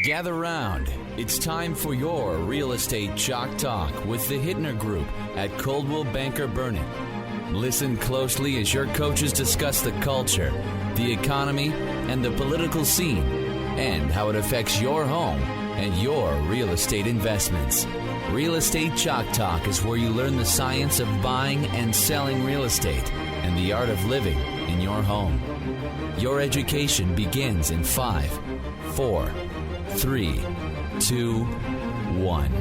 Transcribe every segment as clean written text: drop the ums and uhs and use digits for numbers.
Gather round. It's time for your Real Estate Chalk Talk with the Hittner Group at Coldwell Banker Burnett. Listen closely as your coaches discuss the culture, the economy, and the political scene, and how it affects your home and your real estate investments. Real Estate Chalk Talk is where you learn the science of buying and selling real estate and the art of living in your home. Your education begins in 5, 4, 3, 2, 1.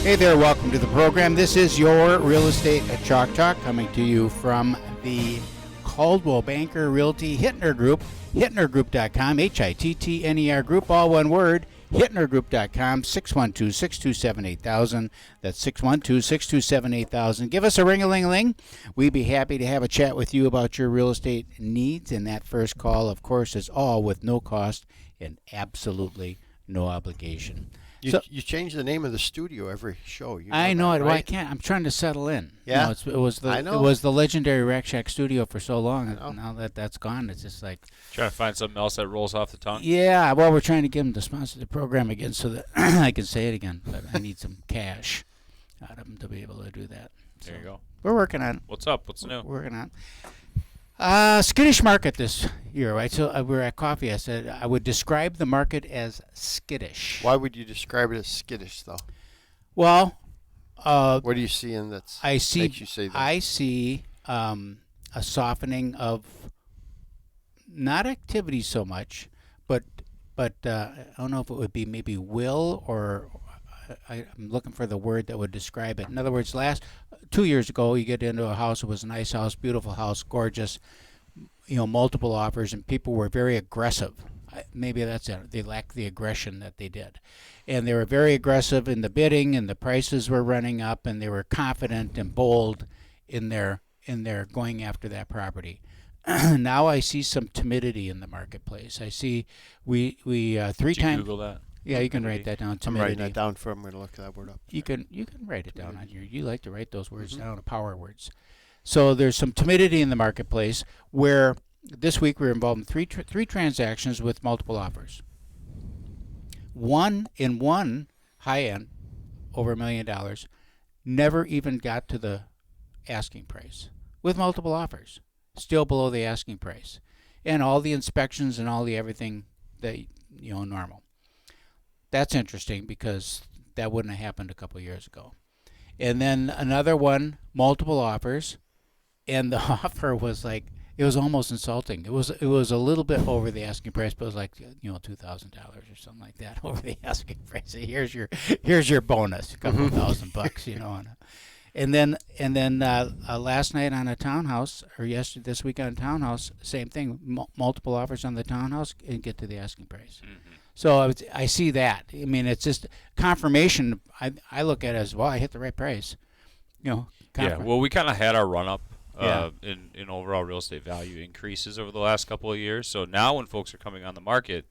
Hey there, welcome to the program. This is your Real Estate Chalk Talk coming to you from the Coldwell Banker Realty Hittner Group, hittnergroup.com, Hittner Group, all one word, hittnergroup.com, 612-627-8000. That's 612-627-8000. Give us a ring-a-ling-a-ling. We'd be happy to have a chat with you about your real estate needs, and that first call, of course, is all with no cost and absolutely no obligation. You change the name of the studio every show. I know that, it. right? Well, I can't. I'm trying to settle in. Yeah, it was the legendary Rack Shack studio for so long. Now that that's gone, it's just like trying to find something else that rolls off the tongue. Yeah, well, we're trying to get them to sponsor the program again so that I can say it again. But I need some cash out of them to be able to do that. There you go. We're working on it. What's up? What's new? We're working on it. Skittish market this year, right? So we were at coffee. I said I would describe the market as skittish. Why would you describe it as skittish, though? Well, what do you see in that makes you say that? I see a softening of not activity so much, but I don't know if it would be maybe will or I'm looking for the word that would describe it. In other words, 2 years ago, you get into a house. It was a nice house, beautiful house, gorgeous, multiple offers, and people were very aggressive. Maybe that's it. They lacked the aggression that they did. And they were very aggressive in the bidding, and the prices were running up, and they were confident and bold in their going after that property. Now I see some timidity in the marketplace. I see we 3 Did you times. Google that? Yeah, you can write that down. Timidity. I'm writing that down I'm going to look that word up. You can write it down on your. You like to write those words down, power words. So there's some timidity in the marketplace where this week we were involved in three transactions with multiple offers. One high end, over $1 million, never even got to the asking price with multiple offers, still below the asking price, and all the inspections and all the everything that normal. That's interesting because that wouldn't have happened a couple of years ago. And then another one, multiple offers, and the offer was like, it was almost insulting. It was a little bit over the asking price, but it was like $2,000 or something like that over the asking price. Here's your bonus, a couple of $1,000, And then last night on a townhouse, or this week on a townhouse, same thing. Multiple offers on the townhouse and get to the asking price. Mm-hmm. So I see that. I mean, it's just confirmation. I look at it as, well, I hit the right price. Yeah, well, we kind of had our run-up in overall real estate value increases over the last couple of years. So now when folks are coming on the market,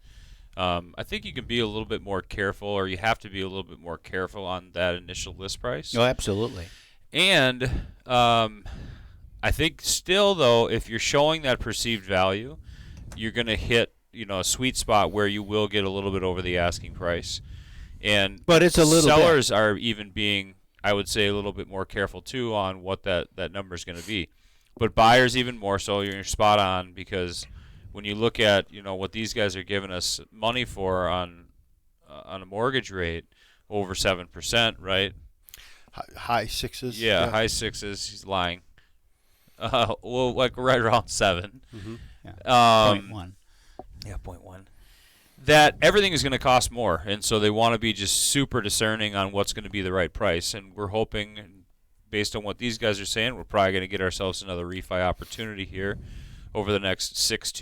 I think you can be a little bit more careful, or you have to be a little bit more careful on that initial list price. Oh, absolutely. And I think still, though, if you're showing that perceived value, you're going to hit a sweet spot where you will get a little bit over the asking price. But it's a little sellers are even being, I would say, a little bit more careful too on what that number is going to be. But buyers even more so. You're spot on, because when you look at what these guys are giving us money for on a mortgage rate over 7%, right? High sixes. Yeah, high sixes. He's lying. Well, like right around 7. Mm-hmm. Yeah. 0.1. Yeah, 0.1. That everything is going to cost more, and so they want to be just super discerning on what's going to be the right price. And we're hoping, based on what these guys are saying, we're probably going to get ourselves another refi opportunity here over the next 6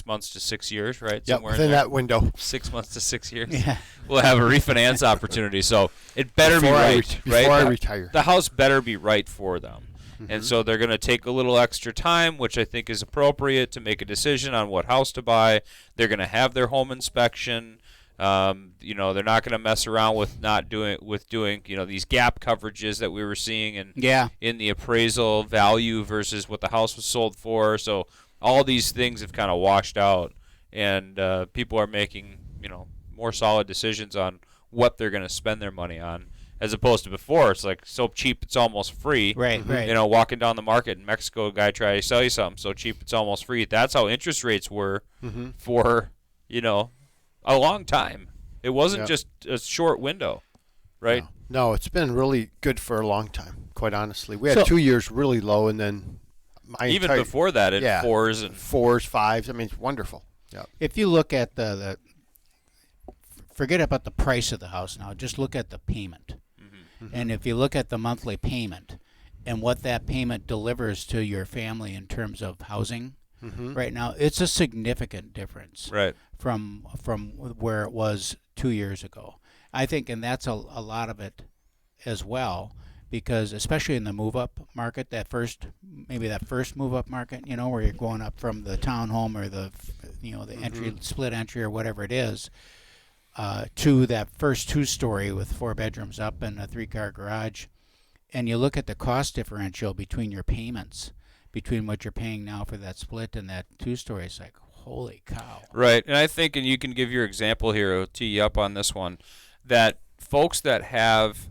months to 6 years, right? Yeah, within that window. 6 months to 6 years. Yeah. We'll have a refinance opportunity. So it better be right. Before I retire. The house better be right for them. Mm-hmm. And so they're going to take a little extra time, which I think is appropriate, to make a decision on what house to buy. They're going to have their home inspection. They're not going to mess around with doing these gap coverages that we were seeing in the appraisal value versus what the house was sold for. So all these things have kind of washed out, and people are making more solid decisions on what they're going to spend their money on, as opposed to before. It's like so cheap it's almost free. Right, right. You know, walking down the market in Mexico, a guy tried to sell you something so cheap it's almost free. That's how interest rates were for, you know, a long time. It wasn't just a short window, right? No, it's been really good for a long time, quite honestly. We had 2 years really low, and then even before that, in 4s and 4s, 5s. I mean, it's wonderful. Yeah. If you look at the forget about the price of the house now, just look at the payment. And if you look at the monthly payment and what that payment delivers to your family in terms of housing, right now, it's a significant difference from where it was 2 years ago. I think, and that's a lot of it as well, because especially in the move-up market, that first move-up market, you know, where you're going up from the townhome or the entry, split entry or whatever it is, to that first 2-story with 4 bedrooms up and a 3-car garage, and you look at the cost differential between your payments, between what you're paying now for that split and that 2-story, it's like, holy cow. Right, and I think, and you can give your example here, I'll tee you up on this one, that folks that have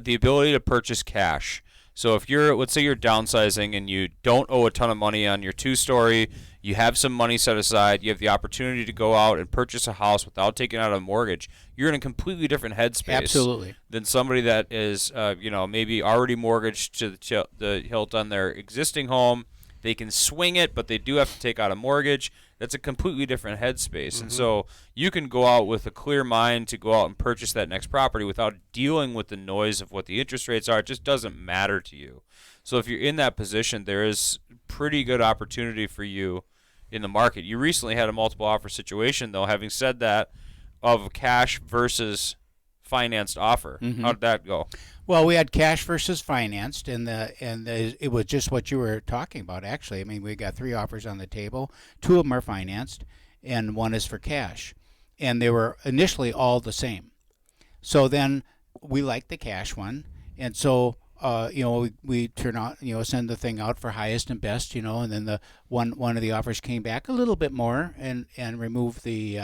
the ability to purchase cash. So if let's say you're downsizing and you don't owe a ton of money on your 2-story, you have some money set aside, you have the opportunity to go out and purchase a house without taking out a mortgage, you're in a completely different headspace than somebody that is, maybe already mortgaged to the hilt on their existing home. They can swing it, but they do have to take out a mortgage. That's a completely different headspace. And so you can go out with a clear mind to go out and purchase that next property without dealing with the noise of what the interest rates are. It just doesn't matter to you. So if you're in that position, there is pretty good opportunity for you in the market. You recently had a multiple offer situation, though. Having said that, of cash versus financed offer. How did that go? Well, we had cash versus financed, and it was just what you were talking about, actually. I mean, we got 3 offers on the table. 2 of them are financed, and 1 is for cash. And they were initially all the same. So then we liked the cash one, and so we turn out, send the thing out for highest and best, and then the one of the offers came back a little bit more and removed the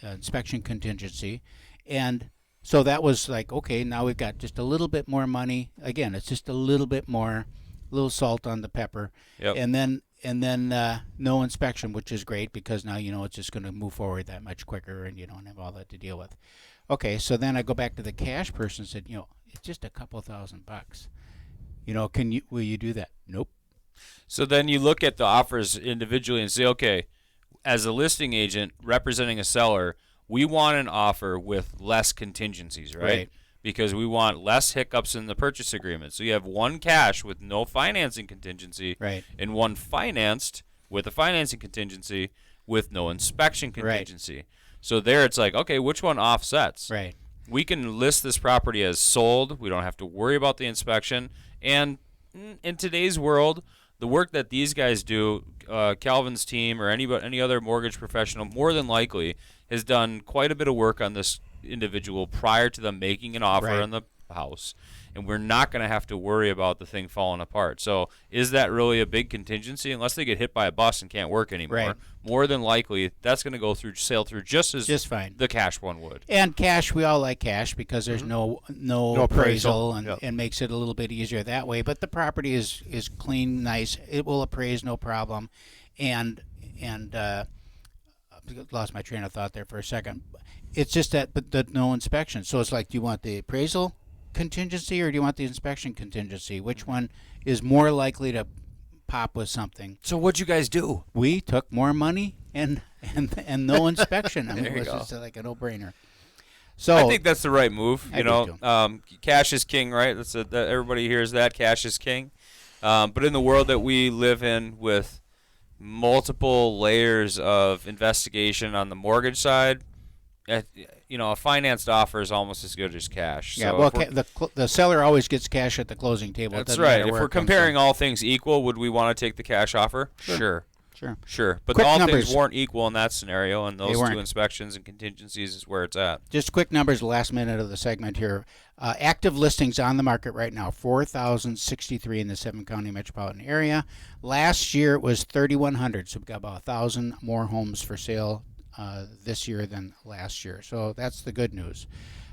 inspection contingency, and so that was like, okay, now we've got just a little bit more money. Again, it's just a little bit more, little salt on the pepper, and then no inspection, which is great because now it's just going to move forward that much quicker, and you don't have all that to deal with. Okay, so then I go back to the cash person and said, it's just a couple $1,000. Will you do that? Nope. So then you look at the offers individually and say, okay, as a listing agent representing a seller, we want an offer with less contingencies, right? Because we want less hiccups in the purchase agreement. So you have 1 cash with no financing contingency, and 1 financed with a financing contingency with no inspection contingency. So there it's like, okay, which one offsets? We can list this property as sold. We don't have to worry about the inspection. And in today's world, the work that these guys do, Calvin's team or any other mortgage professional, more than likely has done quite a bit of work on this individual prior to them making an offer on the house. And we're not going to have to worry about the thing falling apart. So is that really a big contingency? Unless they get hit by a bus and can't work anymore, more than likely that's going to go through, sail through just fine. The cash one would. And cash, we all like cash because there's no appraisal and makes it a little bit easier that way. But the property is clean, nice. It will appraise, no problem. And lost my train of thought there for a second. It's just that, but the no inspection. So it's like, do you want the appraisal contingency or do you want the inspection contingency? Which one is more likely to pop with something? So what'd you guys do? We took more money and no inspection. I mean, it was just like a no-brainer. So I think that's the right move. Cash is king, right? Everybody hears that. Cash is king. But in the world that we live in with multiple layers of investigation on the mortgage side, a financed offer is almost as good as cash. Yeah, so the seller always gets cash at the closing table. That's right. If we're comparing all things equal, would we want to take the cash offer? Sure. But Quick all numbers. things weren't equal in that scenario, and those 2 inspections and contingencies is where it's at. Just quick numbers, the last minute of the segment here. Active listings on the market right now, 4,063 in the 7-county metropolitan area. Last year it was 3,100, so we've got about 1,000 more homes for sale this year than last year. So that's the good news.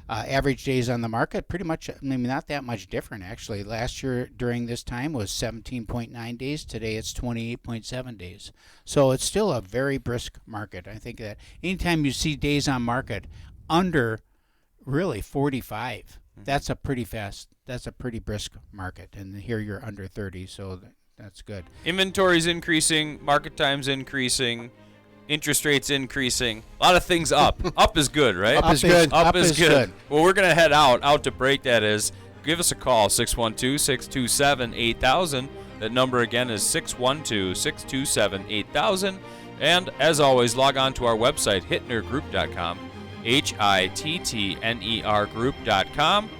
Average days on the market, pretty much, I mean, not that much different, actually. Last year during this time was 17.9 days. Today it's 28.7 days. So it's still a very brisk market. I think that anytime you see days on market under really 45, that's a pretty brisk market. And here you're under 30, so that's good. Inventory's increasing, market time's increasing, interest rates increasing. A lot of things up. Up is good, right? Up is good. Up is good. Well, we're going to head out to break. That is. Give us a call, 612-627-8000. That number again is 612-627-8000. And as always, log on to our website, hittnergroup.com, HITTNER group.com.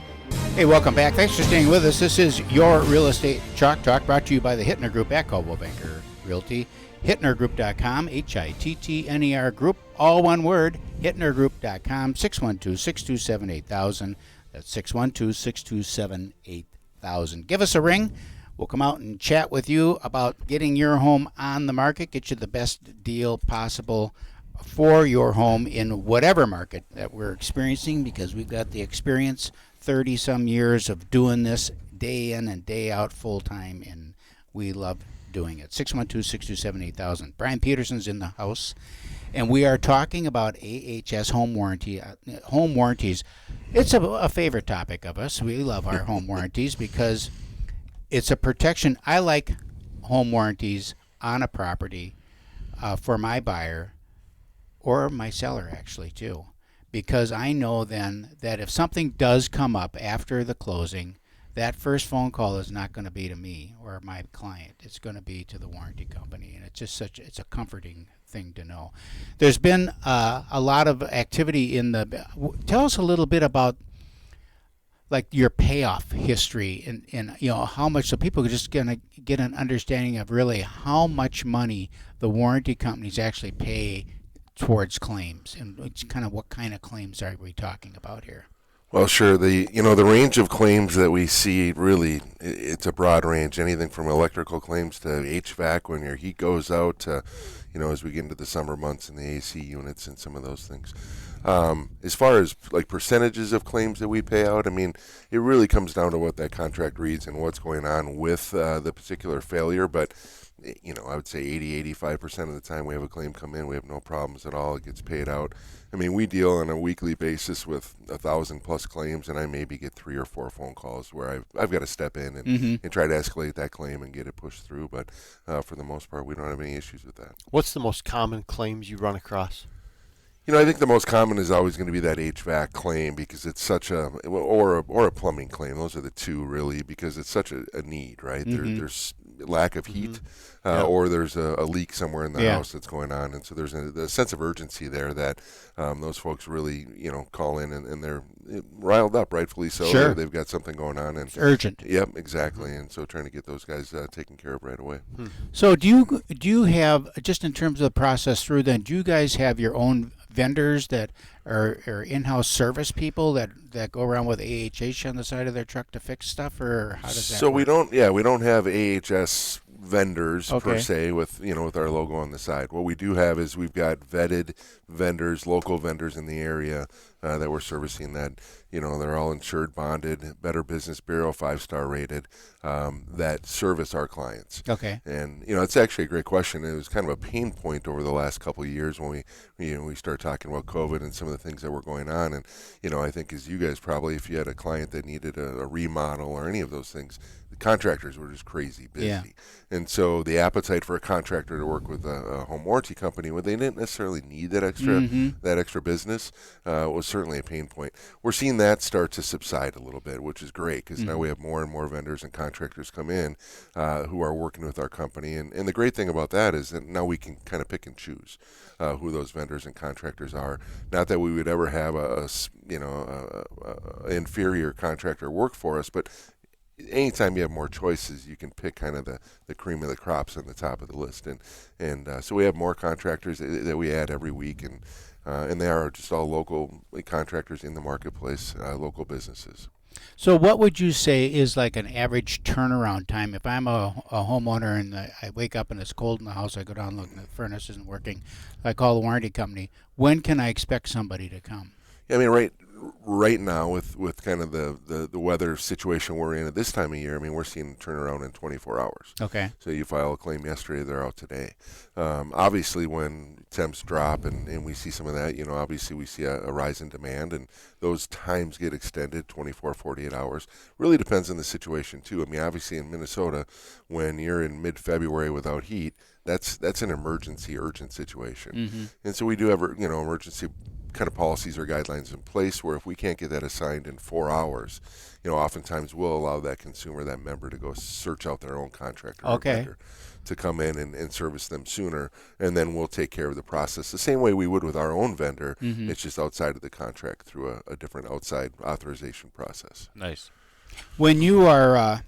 Hey, welcome back. Thanks for staying with us. This is your Real Estate Chalk Talk, brought to you by the Hittner Group at Coldwell Banker Realty. HittnerGroup.com, HITTNER Group, all one word, HittnerGroup.com, 612-627-8000. That's 612-627-8000. Give us a ring. We'll come out and chat with you about getting your home on the market, get you the best deal possible for your home in whatever market that we're experiencing, because we've got the experience, 30-some years of doing this day in and day out full time, and we love doing it. 612-627-8000. Brian Peterson's in the house, and we are talking about AHS home warranty, home warranties. It's a favorite topic of us. We love our home warranties because it's a protection. I like home warranties on a property for my buyer or my seller, actually, too, because I know then that if something does come up after the closing, that first phone call is not going to be to me or my client. It's going to be to the warranty company, and it's just it's a comforting thing to know. There's been a lot of activity in the. Tell us a little bit about like your payoff history and how much, so people are just going to get an understanding of really how much money the warranty companies actually pay towards claims, and it's kind of what kind of claims are we talking about here? Well, sure. The range of claims that we see, really, it's a broad range. Anything from electrical claims to HVAC when your heat goes out to, as we get into the summer months and the AC units and some of those things. As far as like percentages of claims that we pay out, I mean, it really comes down to what that contract reads and what's going on with the particular failure. But I would say 80-85% of the time we have a claim come in, we have no problems at all. It gets paid out. I mean, we deal on a weekly basis with 1,000+ claims, and I maybe get 3 or 4 phone calls where I've got to step in and try to escalate that claim and get it pushed through. But for the most part, we don't have any issues with that. What's the most common claims you run across? I think the most common is always going to be that HVAC claim, because it's such or a plumbing claim. Those are the two, really, because it's such a need, right? There's lack of heat, or there's a leak somewhere in the house that's going on, and so there's a sense of urgency there that those folks really call in, and they're riled up, rightfully so. Sure. They've got something going on, and it's urgent. Yep, exactly. And so trying to get those guys taken care of right away. So do you have, just in terms of the process through then, do you guys have your own vendors that are in-house service people that go around with AHS on the side of their truck to fix stuff, or how does that So work? we don't have AHS vendors per se with our logo on the side. What we do have is we've got vetted vendors, local vendors in the area that we're servicing, that they're all insured, bonded, Better Business Bureau 5-star rated, that service our clients. Okay. And it's actually a great question. It was kind of a pain point over the last couple of years when we started talking about COVID and some of the things that were going on. And I think, as you guys probably, if you had a client that needed a remodel or any of those things, the contractors were just crazy busy. Yeah. And so the appetite for a contractor to work with a home warranty company when they didn't necessarily need that extra business was certainly a pain point. We're seeing that start to subside a little bit, which is great, because now we have more and more vendors and contractors come in who are working with our company. And the great thing about that is that now we can kind of pick and choose who those vendors and contractors are. Not that we would ever have a inferior contractor work for us, but anytime you have more choices, you can pick kind of the cream of the crops on the top of the list. And so we have more contractors that we add every week, and they are just all local contractors in the marketplace, local businesses. So what would you say is like an average turnaround time? If I'm a homeowner and I wake up and it's cold in the house, I go down, look, and the furnace isn't working, I call the warranty company. When can I expect somebody to come? Yeah, I mean, right now with kind of the weather situation we're in at this time of year, I mean, we're seeing turnaround in 24 hours. Okay. So you file a claim yesterday, they're out today. Obviously, when temps drop and we see some of that, obviously we see a rise in demand, and those times get extended 24, 48 hours. Really depends on the situation, too. I mean, obviously in Minnesota, when you're in mid-February without heat, that's an emergency, urgent situation. Mm-hmm. And so we do have, emergency kind of policies or guidelines in place where if we can't get that assigned in 4 hours, oftentimes we'll allow that consumer, that member, to go search out their own contractor or vendor to come in and service them sooner, and then we'll take care of the process the same way we would with our own vendor. Mm-hmm. It's just outside of the contract through a different outside authorization process. Nice. When you are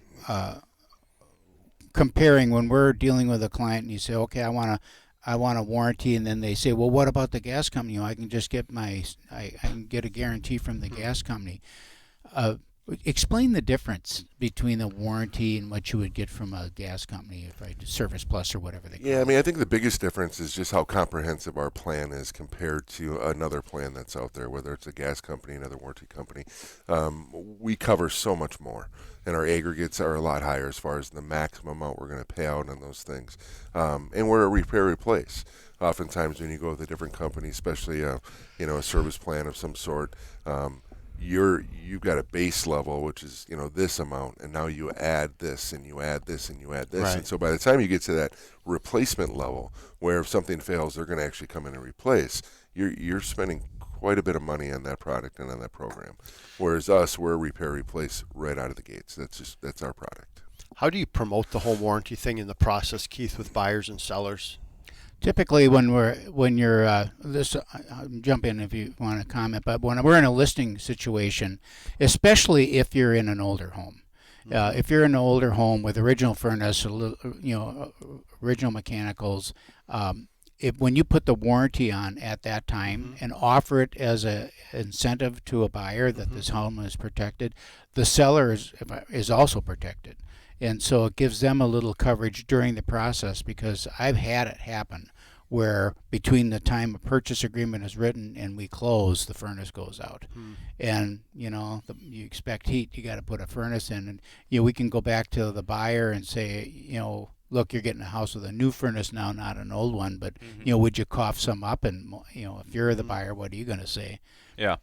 comparing, when we're dealing with a client and you say, okay, I want a warranty, and then they say, well, what about the gas company? I can just get I can get a guarantee from the gas company. Explain the difference between a warranty and what you would get from a gas company, right? Service Plus or whatever they call it. Yeah, I mean, I think the biggest difference is just how comprehensive our plan is compared to another plan that's out there, whether it's a gas company, another warranty company. We cover so much more, and our aggregates are a lot higher as far as the maximum amount we're going to pay out on those things. And we're a repair replace. Oftentimes when you go with a different company, especially a service plan of some sort, you've got a base level, which is this amount, and now you add this and you add this and you add this, Right. and so by the time you get to that replacement level, where if something fails, they're going to actually come in and replace, you're spending quite a bit of money on that product and on that program. Whereas us, we're a repair replace right out of the gates. That's our product. How do you promote the home warranty thing in the process, Keith, with buyers and sellers? Typically, when you're jump in if you want to comment, but when we're in a listing situation, especially if you're in an older home, if you're in an older home with original furnace, original mechanicals, when you put the warranty on at that time and offer it as a incentive to a buyer that this home is protected, the seller is also protected. And so it gives them a little coverage during the process, because I've had it happen where between the time a purchase agreement is written and we close, the furnace goes out. And, you expect heat, you got to put a furnace in. And, we can go back to the buyer and say, look, you're getting a house with a new furnace now, not an old one, but, would you cough some up? And, if you're the buyer, what are you going to say? Yeah.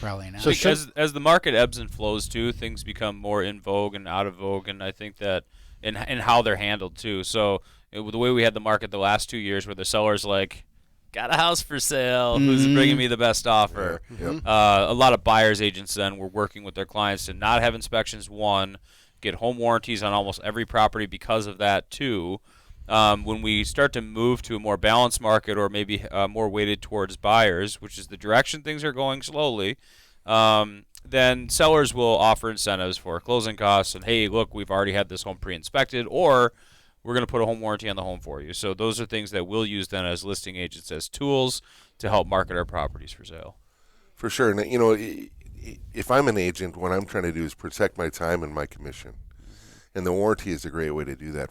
Probably not. So as the market ebbs and flows too, things become more in vogue and out of vogue, and I think that in how they're handled too. So the way we had the market the last 2 years, where the seller's like, got a house for sale, who's bringing me the best offer? Yep. A lot of buyers agents then were working with their clients to not have inspections, one, get home warranties on almost every property because of that, two. When we start to move to a more balanced market, or maybe more weighted towards buyers, which is the direction things are going slowly, then sellers will offer incentives for closing costs and, hey, look, we've already had this home pre-inspected, or we're going to put a home warranty on the home for you. So those are things that we'll use then as listing agents, as tools to help market our properties for sale. For sure. And, if I'm an agent, what I'm trying to do is protect my time and my commission. And the warranty is a great way to do that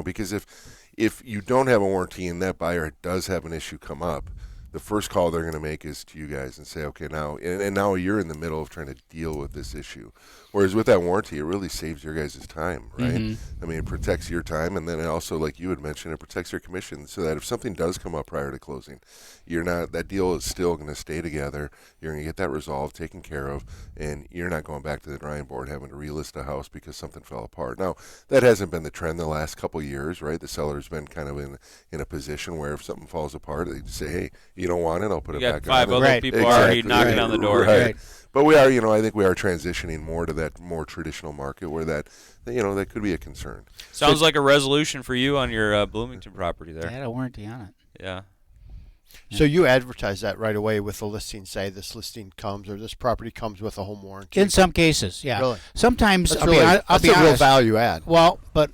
because if you don't have a warranty and that buyer does have an issue come up, the first call they're going to make is to you guys and say, okay, now, and now you're in the middle of trying to deal with this issue. Whereas with that warranty, it really saves your guys' time, right? Mm-hmm. I mean, it protects your time, and then it also, like you had mentioned, it protects your commission, so that if something does come up prior to closing, that deal is still going to stay together. You're going to get that resolved, taken care of, and you're not going back to the drawing board having to relist a house because something fell apart. Now, that hasn't been the trend the last couple of years, right? The seller's been kind of in a position where if something falls apart, they just say, hey, you don't want it, I'll put it back on. Five other Right. people already Exactly. knocking on the door. Right. But we are, I think we are transitioning more to that more traditional market where that could be a concern. Sounds like a resolution for you on your Bloomington property They there. had a warranty on it. Yeah. So you advertise that right away with the listing, say this listing comes or this property comes with a home warranty? In some cases, yeah. Really? Sometimes, That's I'll that's be a real honest. value add. Well, but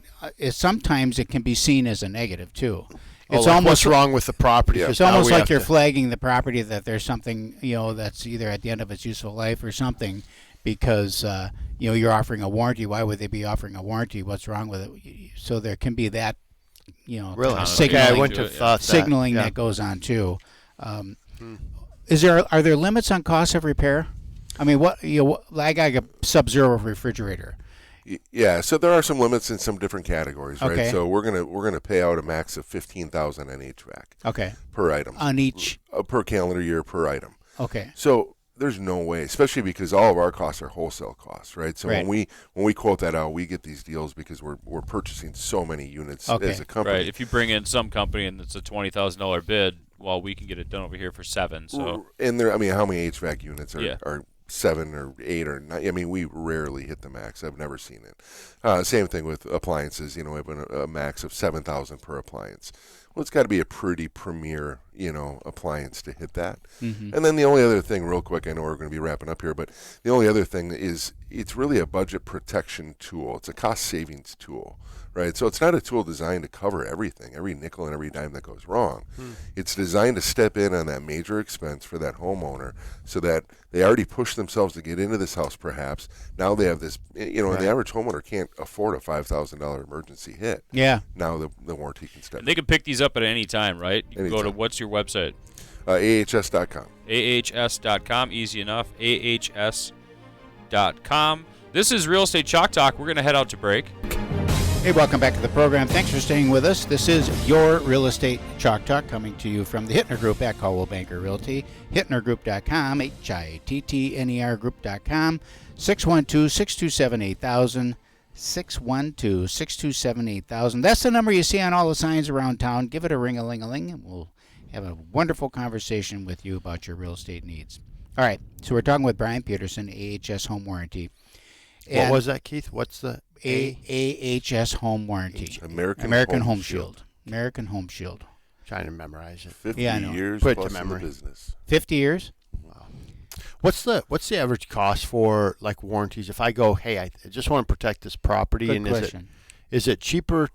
sometimes it can be seen as a negative too. It's Like, almost what's wrong with the property? Yeah. 'Cause It's now almost we like have you're to- flagging the property that there's something that's either at the end of its useful life or something, because you're offering a warranty. Why would they be offering a warranty? What's wrong with it? So there can be that Really? kind of Okay, I wouldn't have thought that. signaling Yeah. that goes on too. Are there limits on cost of repair? I mean, I got a Sub-Zero refrigerator. Yeah, so there are some limits in some different categories, right? Okay. So we're gonna pay out a max of $15,000 on HVAC. Okay. Per item. On each. Per calendar year per item. Okay. So there's no way, especially because all of our costs are wholesale costs, right? So Right. when we quote that out, we get these deals because we're purchasing so many units as a company. Right. If you bring in some company and it's a $20,000 bid, well, we can get it done over here for $7,000. So And how many HVAC units are 7 or 8 or 9? I mean, we rarely hit the max. I've never seen it. Same thing with appliances. We have a max of $7,000 per appliance. Well, it's got to be a pretty premier, appliance to hit that. Mm-hmm. And then the only other thing, real quick, I know we're going to be wrapping up here, but the only other thing is it's really a budget protection tool. It's a cost savings tool, right? So it's not a tool designed to cover everything, every nickel and every dime that goes wrong. It's designed to step in on that major expense for that homeowner so that they already pushed themselves to get into this house perhaps. Now they have this, Right. the average homeowner can't afford a $5,000 emergency hit. Yeah. Now the warranty can step in. and they can pick these up at any time, right? You can go to, Anytime. what's your website? AHS.com. AHS.com, easy enough. AHS.com. This is Real Estate Chalk Talk. We're going to head out to break. Hey, welcome back to the program. Thanks for staying with us. This is your Real Estate Chalk Talk coming to you from the Hittner Group at Coldwell Banker Realty. HittnerGroup.com, HITTNER Group.com, 612-627-8000, 612-627-8000. That's the number you see on all the signs around town. Give it a ring-a-ling-a-ling, and we'll have a wonderful conversation with you about your real estate needs. All right, so we're talking with Brian Peterson, AHS Home Warranty. What was that, Keith? What's the AHS Home Warranty. American Home Shield. American Home Shield. Trying to memorize it. 50 Yeah, I know. years Put it plus to in the memory. business. 50 years? What's the average cost for like warranties? If I go, hey, I just want to protect this property, Good and question. is it cheaper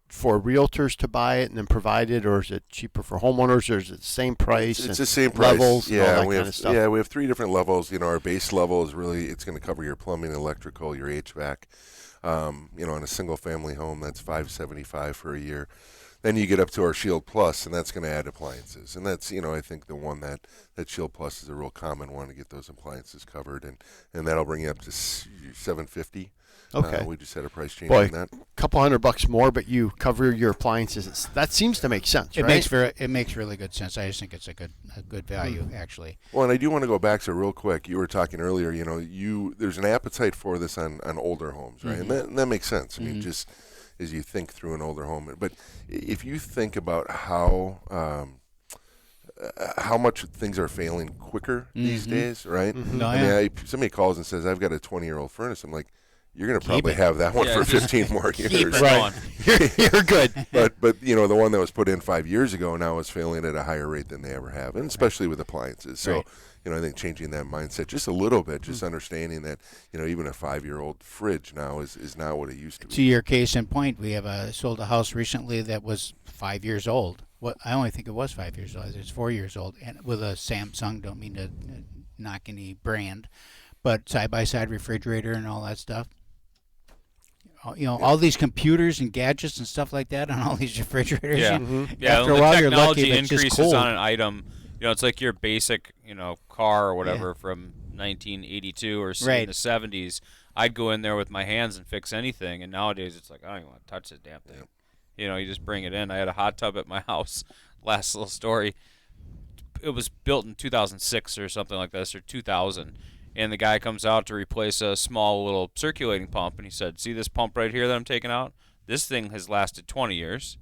for realtors to buy it and then provide it, or is it cheaper for homeowners, or is it the same price? It's and the same price. levels, and all that we kind have of stuff. yeah, we have 3 different levels. Our base level is really it's going to cover your plumbing, electrical, your HVAC. On a single family home, that's $575 for a year. Then you get up to our Shield Plus, and that's going to add appliances. And that's, I think the one that Shield Plus is a real common one to get those appliances covered, and that'll bring you up to $750. Okay. We just had a price change Boy, on that. couple $100 more, but you cover your appliances. That seems to make sense, It right? makes really good sense. I just think it's a good value, actually. Well, and I do want to go back to real quick. You were talking earlier. There's an appetite for this on older homes, right? Mm-hmm. And that makes sense. I mean, just as you think through an older home, but if you think about how much things are failing quicker these days, right? No, I yeah. mean, somebody calls and says, "I've got a 20-year-old furnace." I'm like, "You're going to probably it. have that one Yeah, for just 15 more Keep years." it going. You're good. But the one that was put in 5 years ago now is failing at a higher rate than they ever have, and especially with appliances. So, Right. I think changing that mindset just a little bit, just understanding that even a 5-year-old fridge now is not what it used to be. To your case in point, we have sold a house recently that was 5 years old. I only think it was 5 years old. It's 4 years old, and with a Samsung. Don't mean to knock any brand, but side-by-side refrigerator and all that stuff. All these computers and gadgets and stuff like that on all these refrigerators. Yeah. Yeah, After when a while, the you're lucky technology if it's just increases cold. on an item. It's like your basic, car or whatever from 1982 or Right. in the 70s. I'd go in there with my hands and fix anything, and nowadays it's like I don't even want to touch the damn thing. You just bring it in. I had a hot tub at my house. Last little story. It was built in 2006 or something like this, or 2000. And the guy comes out to replace a small little circulating pump, and he said, "See this pump right here that I'm taking out? This thing has lasted 20 years.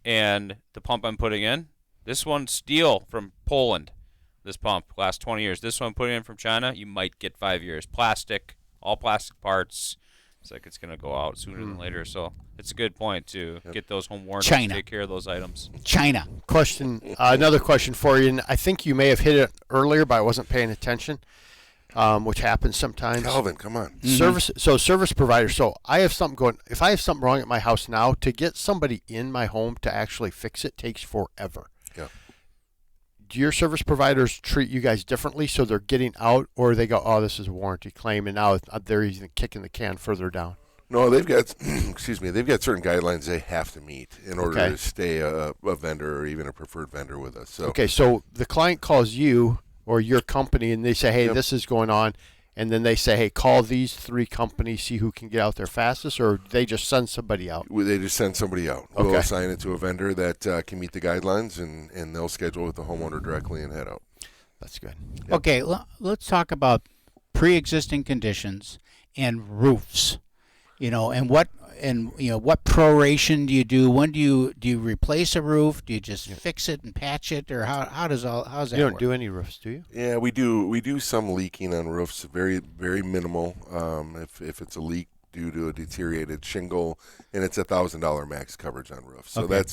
And the pump I'm putting in, this one's steel from Poland. This pump lasts 20 years. This one I'm putting in from China, you might get 5 years. Plastic, all plastic parts. It's like it's going to go out sooner than later. So it's a good point to get those home warranties, China. take care of those items. China. Another question for you, and I think you may have hit it earlier, but I wasn't paying attention, which happens sometimes. Calvin, come on. Service provider. So I have something going. If I have something wrong at my house now, to get somebody in my home to actually fix it takes forever. Yeah. do your service providers treat you guys differently so they're getting out, or they go, oh, this is a warranty claim, and now they're even kicking the can further down? No, they've got they've got certain guidelines they have to meet in order Okay. to stay a vendor or even a preferred vendor with us. So Okay, so the client calls you or your company, and they say, hey, Yep. this is going on, and then they say, hey, call these 3 companies, see who can get out there fastest, or they just send somebody out? they just send somebody out. We'll Okay. assign it to a vendor that can meet the guidelines, and they'll schedule with the homeowner directly and head out. That's good. Okay, let's talk about pre-existing conditions and roofs. And what proration do you do? When do you replace a roof? Do you just fix it and patch it, or how's that You don't work? do any roofs, do you? Yeah, we do some leaking on roofs, very very minimal. If it's a leak due to a deteriorated shingle, and it's $1,000 max coverage on roofs. So Okay.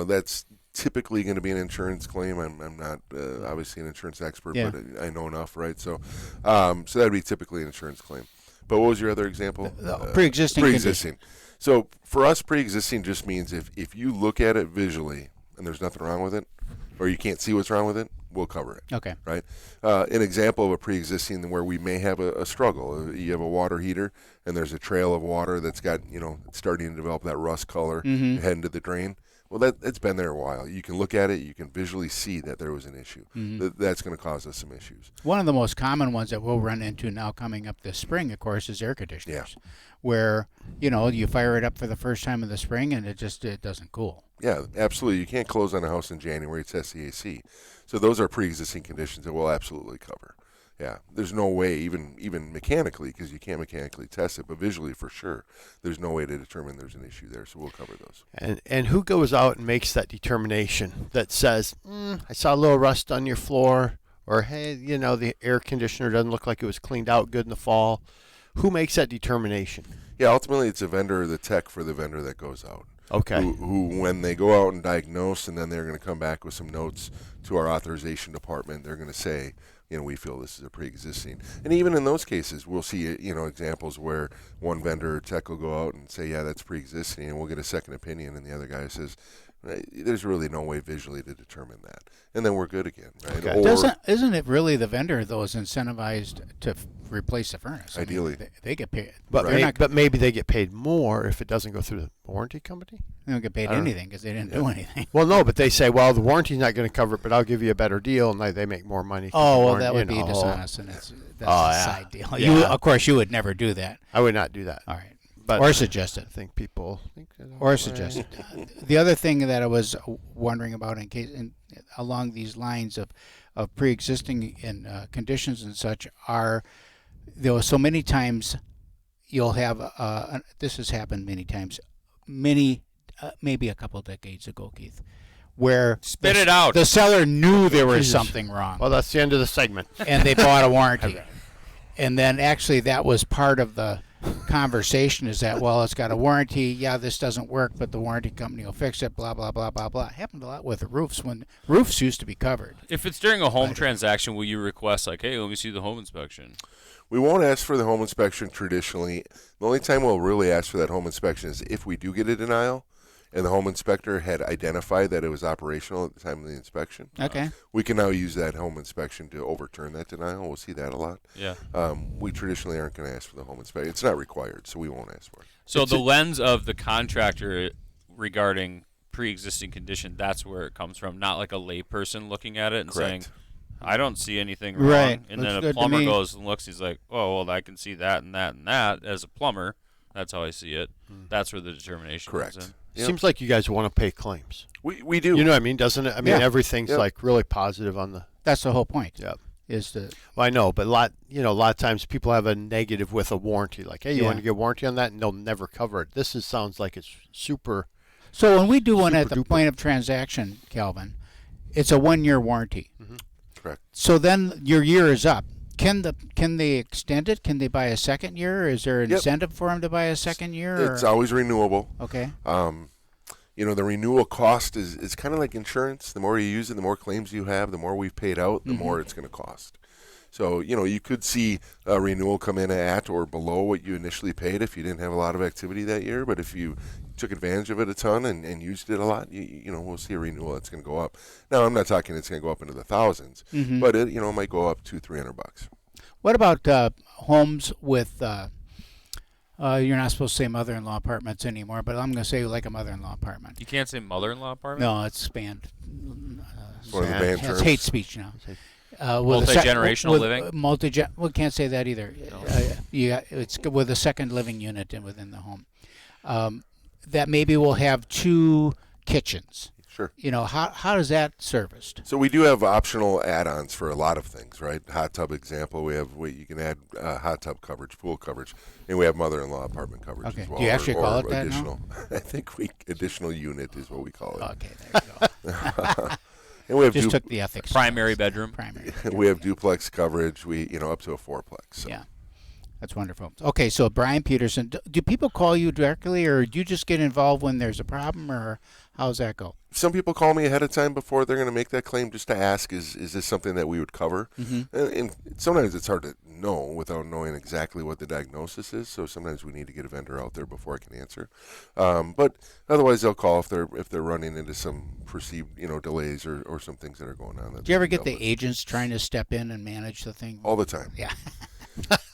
that's typically going to be an insurance claim. I'm not obviously an insurance expert, Yeah. but I know enough, right? So that'd be typically an insurance claim. But what was your other example? Pre-existing Pre-existing. So for us, pre-existing just means if you look at it visually and there's nothing wrong with it, or you can't see what's wrong with it, we'll cover it. Okay. Right? An example of a pre-existing where we may have a struggle. You have a water heater and there's a trail of water that's got, it's starting to develop that rust color heading to the drain. Well, it's been there a while. You can look at it. You can visually see that there was an issue. That's going to cause us some issues. One of the most common ones that we'll run into now coming up this spring, of course, is air conditioners. Where, you fire it up for the first time in the spring and it doesn't cool. Yeah, absolutely. You can't close on a house in January. It's SCAC. So those are pre-existing conditions that we'll absolutely cover. Yeah, there's no way, even mechanically, because you can't mechanically test it, but visually for sure, there's no way to determine there's an issue there. So we'll cover those. And who goes out and makes that determination that says, I saw a little rust on your floor, or hey, the air conditioner doesn't look like it was cleaned out good in the fall? Who makes that determination? Yeah, ultimately it's a vendor or the tech for the vendor that goes out. Okay. Who when they go out and diagnose, and then they're going to come back with some notes to our authorization department, they're going to say, we feel this is a pre-existing. And even in those cases, we'll see, examples where one vendor or tech will go out and say, yeah, that's pre-existing, and we'll get a second opinion, and the other guy says, there's really no way visually to determine that. And then we're good again, right? Okay. Or, Isn't it really the vendor, though, is incentivized to replace the furnace? Ideally. They get paid. But, they're not, but maybe they get paid more if it doesn't go through the warranty company? they don't get paid I don't know. anything because they didn't do anything. Well, no, but they say, well, the warranty's not going to cover it, but I'll give you a better deal, and they make more money. That would be dishonest, and that's a side deal. Yeah. Of course, you would never do that. I would not do that. All right. But Or suggest it. I think people think that. Or suggest it. The other thing that I was wondering about, along these lines of pre-existing conditions and such, are there were so many times you'll have this has happened many times, maybe a couple decades ago, Keith, where Spit it out. the seller knew there was Jesus. something wrong, Well, that's the end of the segment. and they bought a warranty, and then actually that was part of the conversation, is that, well, it's got a warranty, yeah, this doesn't work, but the warranty company will fix it, blah blah blah blah blah. It happened a lot with the roofs, when roofs used to be covered. If it's during a home transaction, will you request like, hey, let me see the home inspection? we won't ask for the home inspection traditionally. The only time we'll really ask for that home inspection is if we do get a denial and the home inspector had identified that it was operational at the time of the inspection. Okay. We can now use that home inspection to overturn that denial. We'll see that a lot. Yeah. We traditionally aren't going to ask for the home inspection. It's not required, so we won't ask for it. So the lens of the contractor regarding pre-existing condition, that's where it comes from, not like a layperson looking at it and Correct. saying, I don't see anything wrong. Right. And Looks then good a to plumber me. goes and looks, he's like, oh, well, I can see that and that and that as a plumber. That's how I see it. That's where the determination Correct. comes in. Yep. Seems like you guys want to pay claims. We do. You know what I mean, doesn't it? I mean, Yeah. everything's Yep. like really positive on the. That's the whole point. Yep. Is the Well, I know, but a lot of times people have a negative with a warranty. Like, hey, you Yeah. want to get a warranty on that, and they'll never cover it. This sounds like it's super. so when we do one at Super the duper. point of transaction, Calvin, it's a 1-year warranty. Correct. So then your year is up. Can they extend it? Can they buy a second year? Is there an Yep. incentive for them to buy a second year? It's or? always renewable. Okay. The renewal cost is kind of like insurance. The more you use it, the more claims you have, the more we've paid out, the more it's going to cost. So, you could see a renewal come in at or below what you initially paid if you didn't have a lot of activity that year. But if you took advantage of it a ton and used it a lot, we'll see a renewal that's going to go up. Now, I'm not talking it's going to go up into the thousands, but it might go up $200-$300. What about homes with? You're not supposed to say mother-in-law apartments anymore, but I'm going to say like a mother-in-law apartment. You can't say mother-in-law apartment? No, it's banned. It's one of the banned It's terms. hate speech now. Multi-generational living? Well, can't say that either. It's with a second living unit within the home. That maybe will have 2 kitchens. Sure. How is that serviced? So we do have optional add-ons for a lot of things, right? Hot tub example, you can add hot tub coverage, pool coverage, and we have mother-in-law apartment coverage Okay. as well. Do you actually call it that additional? now? I think additional unit is what we call it. Okay, there you go. And we have Just took the ethics. Primary bedroom. Primary. we have duplex coverage. We up to a 4-plex. So. Yeah. That's wonderful. Okay, so Brian Peterson, do people call you directly, or do you just get involved when there's a problem, or how's that go? Some people call me ahead of time before they're going to make that claim just to ask, is this something that we would cover? And sometimes it's hard to know without knowing exactly what the diagnosis is, so sometimes we need to get a vendor out there before I can answer. But otherwise, they'll call if they're running into some perceived delays or some things that are going on. Do you ever get the agents trying to step in and manage the thing? All the time. Yeah.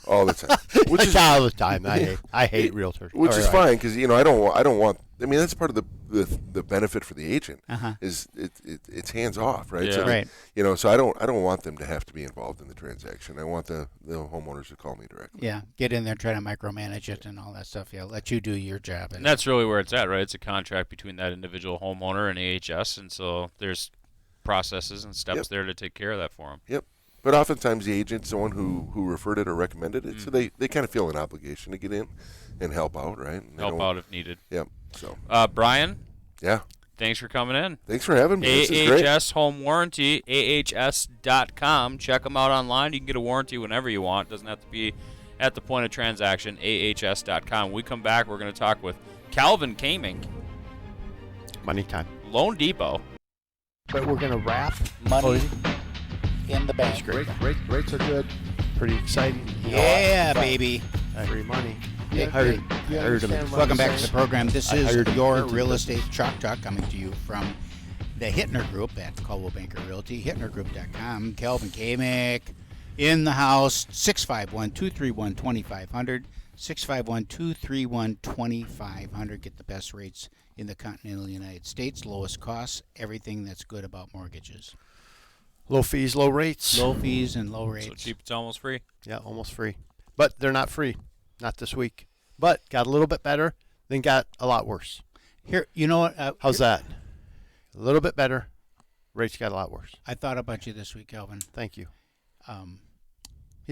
all the time. Which is all the time. I hate realtors. Which is fine because I don't want. I mean, that's part of the benefit for the agent is it's hands off, right? Yeah. So Right. So I don't want them to have to be involved in the transaction. I want the homeowners to call me directly. Yeah, get in there, try to micromanage it and all that stuff. Yeah, let you do your job. And that's really where it's at, right? It's a contract between that individual homeowner and AHS, and so there's processes and steps there to take care of that for them. Yep. But oftentimes the agent's the one who referred it or recommended it, so they kind of feel an obligation to get in and help out, right? And Help out if needed. Yep. So. Brian, Yeah. thanks for coming in. Thanks for having me. This is great. AHS Home Warranty, AHS.com. Check them out online. You can get a warranty whenever you want. It doesn't have to be at the point of transaction. AHS.com. When we come back, we're going to talk with Calvin Kaming, Money time. Loan Depot. But we're going to wrap. money in the bank. Great. Rates are good. Pretty exciting. Yeah, baby. Free money. Yeah, I heard them. Welcome back to the program. This I is hired your him. real estate chalk talk coming to you from the Hittner Group at Coldwell Banker Realty, HittnerGroup.com. Calvin Kamick in the house, 651-231-2500, 651-231-2500. Get the best rates in the continental United States, lowest costs, everything that's good about mortgages. Low fees, low rates. Low fees and low rates. So cheap it's almost free. Yeah, almost free. But they're not free. Not this week. But got a little bit better, then got a lot worse. Here, you know what? How's that? A little bit better. Rates got a lot worse. I thought about you this week, Calvin. Thank you. He I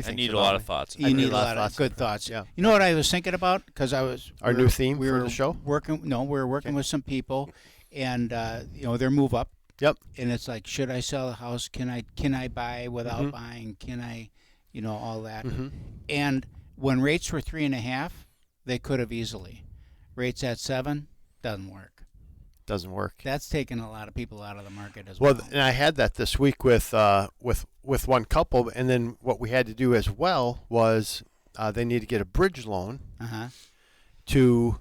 thinks need a about lot me. of thoughts. You need a lot of good thoughts. Yeah. You know what I was thinking about? Because Our new theme we for were the show? we were working with some people, and their move up. Yep. And it's like, should I sell a house? Can I buy without buying? Can I, all that? And when rates were 3.5, they could have easily. Rates at 7 doesn't work. Doesn't work. That's taken a lot of people out of the market as well. Well, and I had that this week with one couple, and then what we had to do as well was they need to get a bridge loan to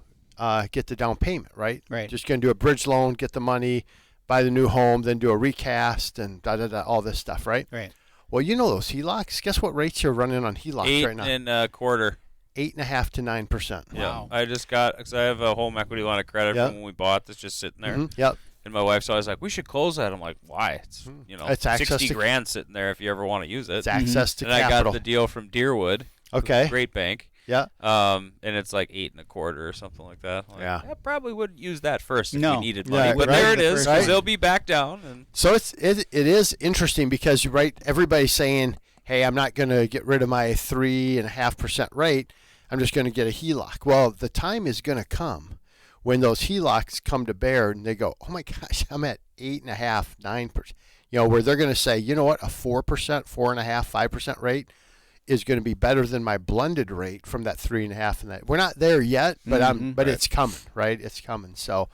get the down payment, right? Right. Just going to do a bridge loan, get the money, buy the new home, then do a recast and all this stuff, right? Right. Well, those HELOCs. Guess what rates you're running on HELOCs right now? 8.25%. 8.5 to 9%. Yeah, Wow. I just got because I have a home equity line of credit from when we bought that's just sitting there. Yep. And my wife's always like, "We should close that." I'm like, "Why? It's It's access 60 to- grand sitting there if you ever want to use it." It's access to and I capital. got the deal from Deerwood. Okay. Great bank. Yeah. And it's like 8.25 or something like that. I'm like, Yeah. I probably wouldn't use that first if No. you needed money, Yeah, but right. there it The is first because one. they'll be back down. And So it is interesting because everybody's saying, "Hey, I'm not going to get rid of my 3.5% rate. I'm just going to get a HELOC." Well, the time is going to come when those HELOCs come to bear and they go, "Oh my gosh, I'm at 8.5, 9%." Where they're going to say, "You know what? A 4%, 4.5, 5% rate is going to be better than my blended rate from that 3.5 and that." We're not there yet, but Right. it's coming, right? It's coming. So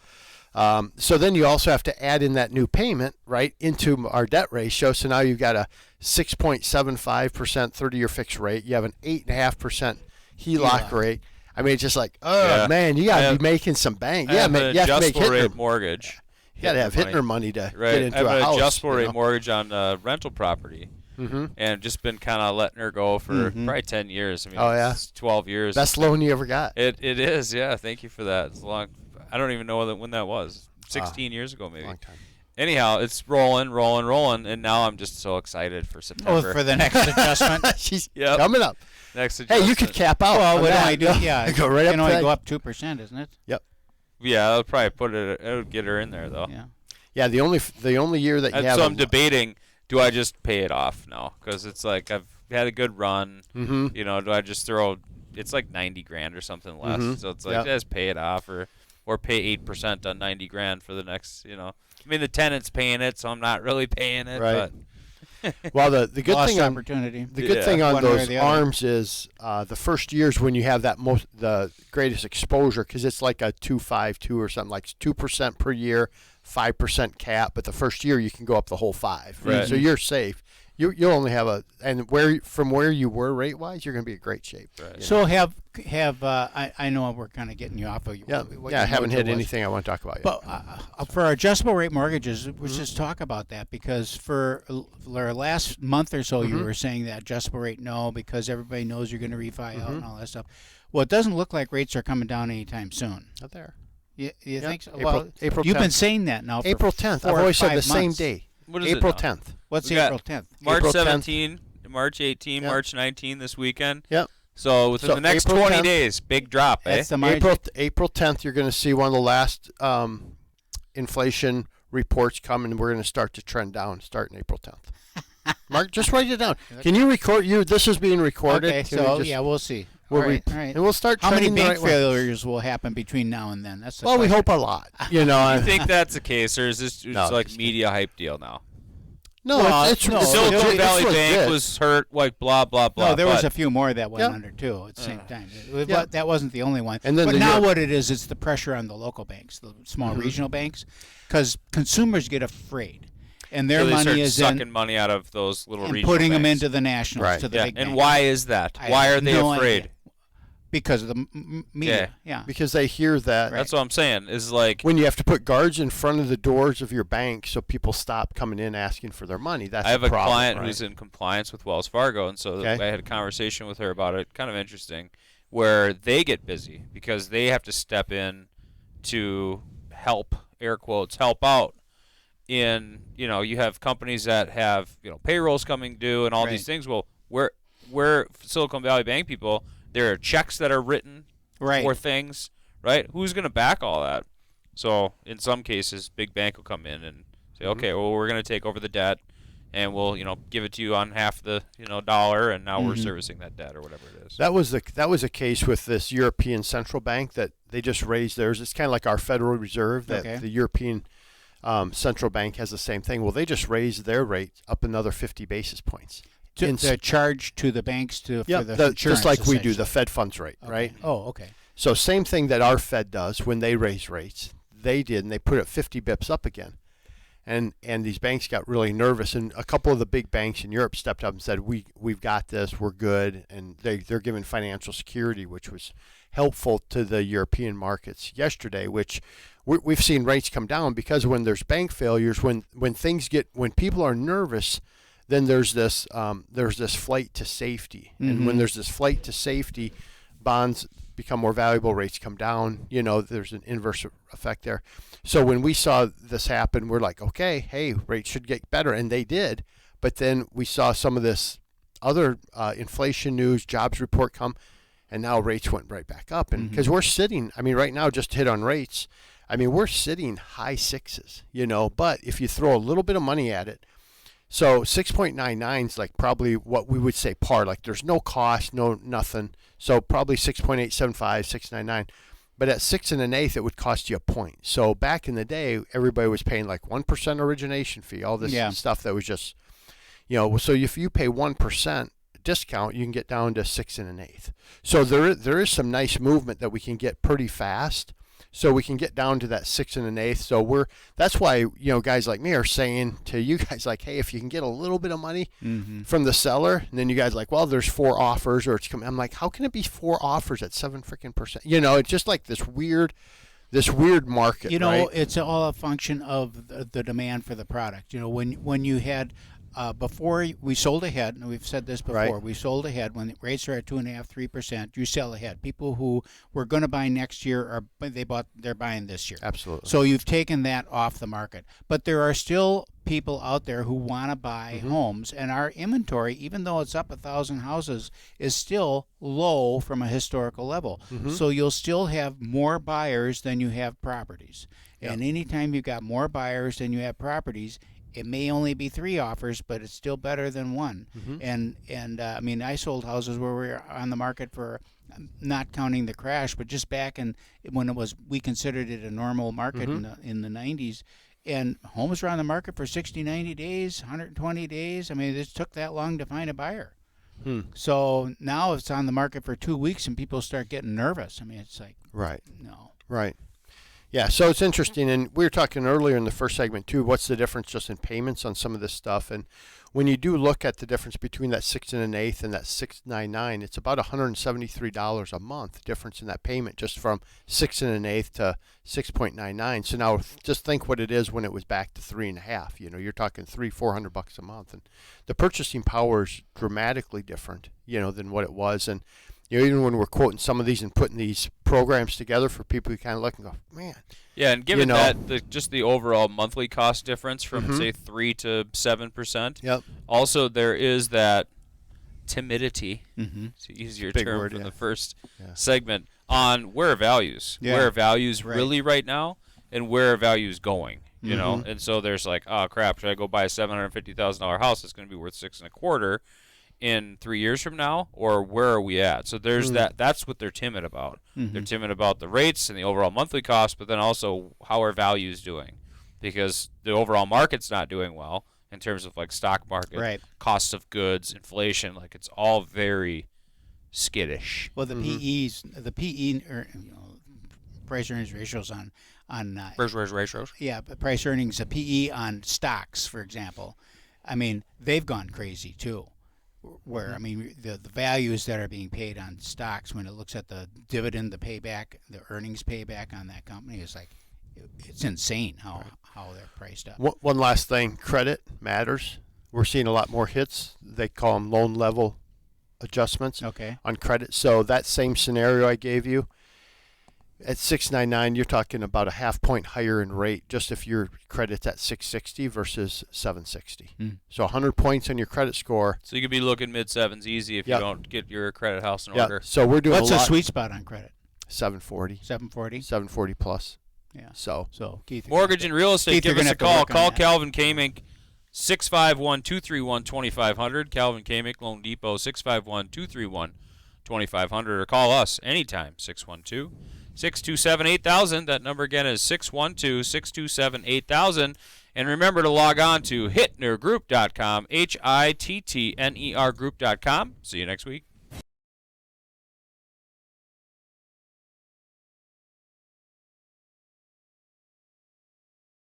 then you also have to add in that new payment, right, into our debt ratio. So now you've got a 6.75% 30-year fixed rate. You have an 8.5% HELOC rate. I mean, it's just like, oh, man, you got to be making some bank. I Yeah, have man, an you have to make adjustable rate Hittner. mortgage. You got to have Hittner money to Right. get into I have a an house. adjustable you rate know? mortgage on rental property. And just been kind of letting her go for probably 10 years. I mean, it's 12 years. Best loan you ever got. It is, yeah. Thank you for that. It's a long. I don't even know when that was. 16 years ago, maybe. Long time. Anyhow, it's rolling, and now I'm just so excited for September. Oh, for the next adjustment. She's Yep. coming up. Next adjustment. Hey, you could cap out. Well, on what do that. I do? Yeah, go right you up can to only that. go up 2%, isn't it? Yep. Yeah, I'll probably put it. It'll get her in there though. Yeah. Yeah, the only year that you And have. so I'm debating: do I just pay it off now? Because it's like I've had a good run. You know, do I just throw? It's like 90 grand or something less. So it's like just pay it off, or pay 8% on 90 grand for the next. You know, I mean the tenant's paying it, so I'm not really paying it. Right. But well, the good Lost thing on opportunity. the good thing on One way or those the other. arms is the first years when you have the greatest exposure, because it's like a 2.52 or something, like 2% per year, 5% cap. But the first year you can go up the whole 5. Right. So you're safe. You'll only have from where you were rate wise, you're going to be in great shape. Right. you So know? I know we're kind of getting you off of yeah, what I your haven't mojo hit was. anything I want to talk about yet. But for adjustable rate mortgages, let's just talk about that, because for our last month or so, you were saying that adjustable rate no, because everybody knows you're going to refi out and all that stuff. Well, it doesn't look like rates are coming down anytime soon. Not there. You think so? April You've 10th. been saying that now for April 10th. 4 I've or always said 5 the same months. day. what is it April now? 10th. What's We got April 10th? March April 10th. 17, March 18, Yep. March 19 this weekend. Yep. So within So the next April 20 10th days, big drop, eh? That's the March. April 10th, you're going to see one of the last inflation reports come, and we're going to start to trend down starting April 10th. Mark, just write it down. Can you record? This is being recorded. Okay, Can so we just- we'll see. we'll all right, re- all right. and we'll start. How many trending the bank right way. failures will happen between now and then? That's the Well, we question. hope a lot. You know. I think that's the case, or is this just No, like just media hype deal now? no, Well, it's no, it's Silicon legit. Valley It's Bank legit. was hurt, like blah blah blah. No, there was but a few more that went Yeah. under too at the same time. Yeah. That wasn't the only one. And then but the now Euro- what it is, it's the pressure on the local banks, the small regional banks, because consumers get afraid, and their so they start money is sucking in money out of those little and regional putting them banks. into the nationals, Right. to the yeah. big And banks. why is that? I Why have are they no afraid? idea. Because of the media. Yeah. because they hear that That's what I'm saying. Is like when you have to put guards in front of the doors of your bank so people stop coming in asking for their money. That's I have the a problem, client right? who's in compliance with Wells Fargo, and so Okay. I had a conversation with her about it. Kind of interesting, where they get busy because they have to step in to help, air quotes, help out. In you have companies that have payrolls coming due and all these Right. things. Well, we're Silicon Valley Bank people. There are checks that are written Right. for things, right? Who's going to back all that? So in some cases, big bank will come in and say, okay, well, we're going to take over the debt, and we'll give it to you on half the dollar, and now we're servicing that debt or whatever it is. That was a case with this European Central Bank that they just raised theirs. It's kind of like our Federal Reserve that Okay. the European Central Bank has the same thing. Well, they just raised their rate up another 50 basis points. The charge to the banks for Yeah, the just insurance, like we do essentially. the Fed funds rate, Okay. right? Oh, okay. So same thing that our Fed does when they raise rates. They did, and they put it 50 bips up again. And these banks got really nervous, and a couple of the big banks in Europe stepped up and said, we've got this, we're good, and they're giving financial security, which was helpful to the European markets yesterday, which we've seen rates come down because when there's bank failures, when people are nervous, then there's this flight to safety, and when there's this flight to safety, bonds become more valuable, rates come down. There's an inverse effect there. So when we saw this happen, we're like, okay, hey, rates should get better, and they did. But then we saw some of this other inflation news, jobs report come, and now rates went right back up. And because we're sitting, right now, just to hit on rates, we're sitting high sixes, but if you throw a little bit of money at it, so 6.99 is like probably what we would say par, like there's no cost, no nothing. So probably 6.875, 6.99. But at 6 1/8, it would cost you a point. So back in the day, everybody was paying like 1% origination fee, all this stuff that was just, so if you pay 1% discount, you can get down to 6 1/8. So there is some nice movement that we can get pretty fast. so we can get down to that 6 1/8. So that's why guys like me are saying to you guys like, hey, if you can get a little bit of money from the seller, and then you guys like, well, there's 4 offers, or it's coming. I'm like, how can it be 4 offers at 7%? It's just like this weird market. Right? It's all a function of the demand for the product. When you had before we sold ahead, and we've said this before, Right. we sold ahead when rates are at 2.5%, 3%. You sell ahead. People who were going to buy next year they're buying this year. Absolutely. So you've taken that off the market, but there are still people out there who want to buy homes, and our inventory, even though it's up 1,000 houses, is still low from a historical level. So you'll still have more buyers than you have properties, and anytime you've got more buyers than you have properties, it may only be 3 offers, but it's still better than 1. And I mean, I sold houses where we were on the market for, not counting the crash, but just back when we considered it a normal market in the 90s. And homes were on the market for 60, 90 days, 120 days. I mean, it just took that long to find a buyer. So now it's on the market for 2 weeks, and people start getting nervous. I mean, it's like, no. Right. Yeah, so it's interesting, and we were talking earlier in the first segment too, what's the difference just in payments on some of this stuff, and when you do look at the difference between that 6 1/8 and that 699, it's about $173 a month difference in that payment, just from 6 1/8 to 6.99. So now just think what it is when it was back to 3.5. You're talking $300-400 a month, and the purchasing power is dramatically different, than what it was. And even when we're quoting some of these and putting these programs together for people who kind of look and go, man. Yeah, and given that just the overall monthly cost difference from say 3 to 7%. Yep. Also, there is that timidity. It's an easier Big term word, from yeah. the first segment on where are values. Yeah. Where are values really right now, and where are values going? And so there's like, oh crap, should I go buy a $750,000 house that's going to be worth 6.25 in 3 years from now, or where are we at? So there's that's what they're timid about. They're timid about the rates and the overall monthly cost, but then also how are values doing, because the overall market's not doing well in terms of like stock market, cost of goods, inflation. Like, it's all very skittish. Well, the PE, price earnings ratios on Ratios. Yeah, but price earnings, the PE on stocks, for example, I mean, they've gone crazy too. Where, I mean, the values that are being paid on stocks, when it looks at the dividend, the payback, the earnings payback on that company, is like, it's insane how they're priced up. One last thing, credit matters. We're seeing a lot more hits. They call them loan level adjustments on credit. So that same scenario I gave you, at 699, you're talking about a half point higher in rate just if your credit's at 660 versus 760. So 100 points on your credit score. So you could be looking mid-sevens easy if you don't get your credit house in order. So we're doing What's a sweet spot on credit? 740. 740? 740 plus. Yeah. So Keith, mortgage and real estate, Keith, give you're us a gonna have to call. work on Call that. Calvin Kamink, 651-231-2500. Calvin Kamink, Loan Depot, 651-231-2500. Or call us anytime, 612-627-8000. That number again is 612-627-8000. And remember to log on to hittnergroup.com, HITTNER group.com. See you next week.